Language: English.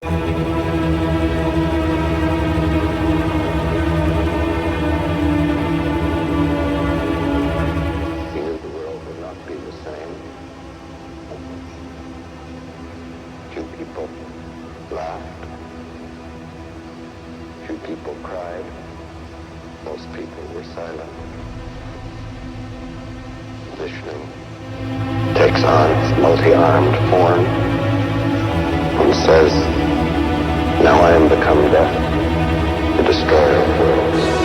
He knew the world would not be the same. Few people laughed. Few people cried. Most people were silent. Vishnu takes on its multi-armed form and says, "Now I am become death, the destroyer of worlds."